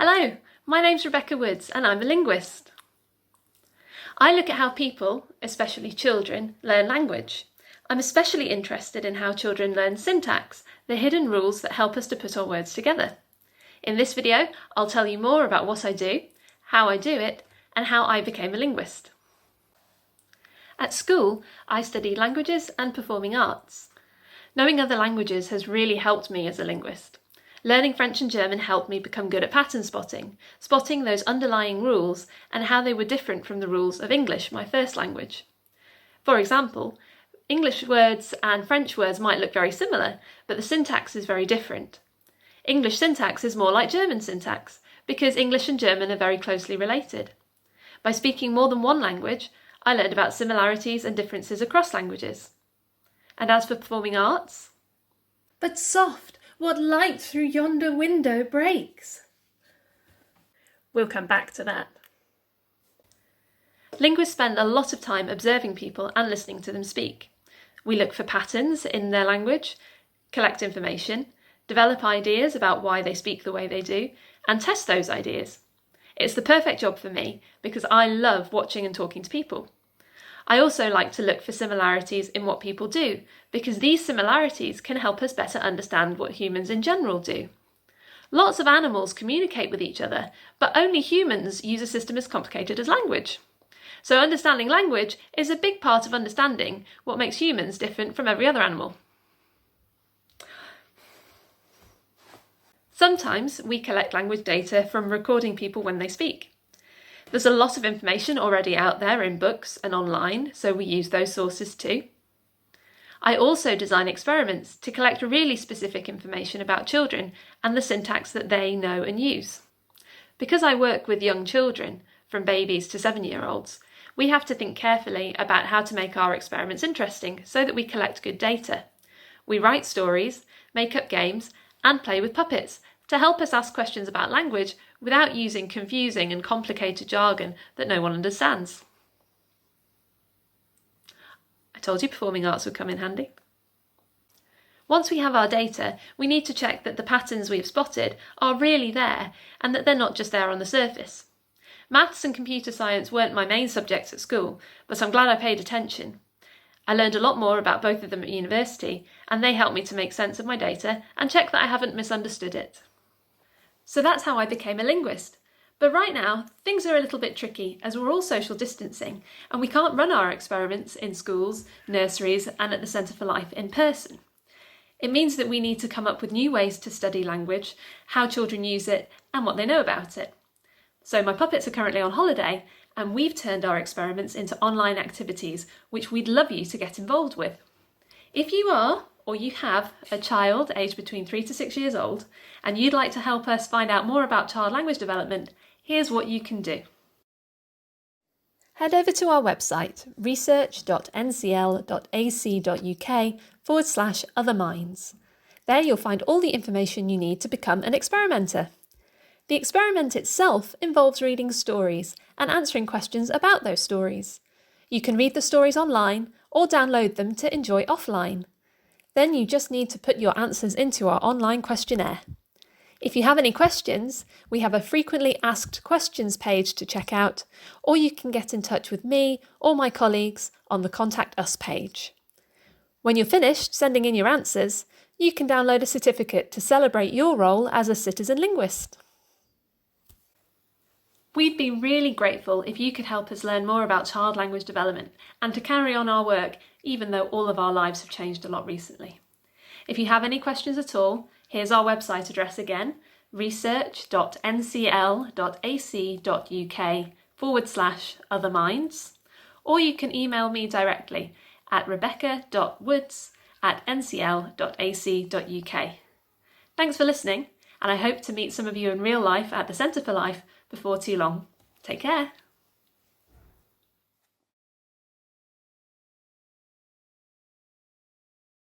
Hello, my name's Becky Woods and I'm a linguist. I look at how people, especially children, learn language. I'm especially interested in how children learn syntax, the hidden rules that help us to put our words together. In this video, I'll tell you more about what I do, how I do it, and how I became a linguist. At school, I studied languages and performing arts. Knowing other languages has really helped me as a linguist. Learning French and German helped me become good at pattern spotting those underlying rules and how they were different from the rules of English, my first language. For example, English words and French words might look very similar, but the syntax is very different. English syntax is more like German syntax, because English and German are very closely related. By speaking more than one language, I learned about similarities and differences across languages. And as for performing arts? But soft! What light through yonder window breaks? We'll come back to that. Linguists spend a lot of time observing people and listening to them speak. We look for patterns in their language, collect information, develop ideas about why they speak the way they do, and test those ideas. It's the perfect job for me because I love watching and talking to people. I also like to look for similarities in what people do, because these similarities can help us better understand what humans in general do. Lots of animals communicate with each other, but only humans use a system as complicated as language. So understanding language is a big part of understanding what makes humans different from every other animal. Sometimes we collect language data from recording people when they speak. There's a lot of information already out there in books and online, so we use those sources too. I also design experiments to collect really specific information about children and the syntax that they know and use. Because I work with young children, from babies to 7-year-olds, we have to think carefully about how to make our experiments interesting so that we collect good data. We write stories, make up games, and play with puppets to help us ask questions about language without using confusing and complicated jargon that no one understands. I told you performing arts would come in handy. Once we have our data, we need to check that the patterns we've spotted are really there and that they're not just there on the surface. Maths and computer science weren't my main subjects at school, but I'm glad I paid attention. I learned a lot more about both of them at university, and they helped me to make sense of my data and check that I haven't misunderstood it. So that's how I became a linguist. But right now, things are a little bit tricky as we're all social distancing and we can't run our experiments in schools, nurseries and at the Centre for Life in person. It means that we need to come up with new ways to study language, how children use it and what they know about it. So my puppets are currently on holiday and we've turned our experiments into online activities which we'd love you to get involved with. If you are, or you have, a child aged between 3 to 6 years old and you'd like to help us find out more about child language development, here's what you can do. Head over to our website research.ncl.ac.uk/otherminds. There you'll find all the information you need to become an experimenter. The experiment itself involves reading stories and answering questions about those stories. You can read the stories online or download them to enjoy offline. Then you just need to put your answers into our online questionnaire. If you have any questions, we have a frequently asked questions page to check out, or you can get in touch with me or my colleagues on the Contact Us page. When you're finished sending in your answers, you can download a certificate to celebrate your role as a citizen linguist. We'd be really grateful if you could help us learn more about child language development and to carry on our work even though all of our lives have changed a lot recently. If you have any questions at all, here's our website address again, research.ncl.ac.uk/otherminds, or you can email me directly at rebecca.woods@ncl.ac.uk. Thanks for listening, and I hope to meet some of you in real life at the Centre for Life before too long. Take care.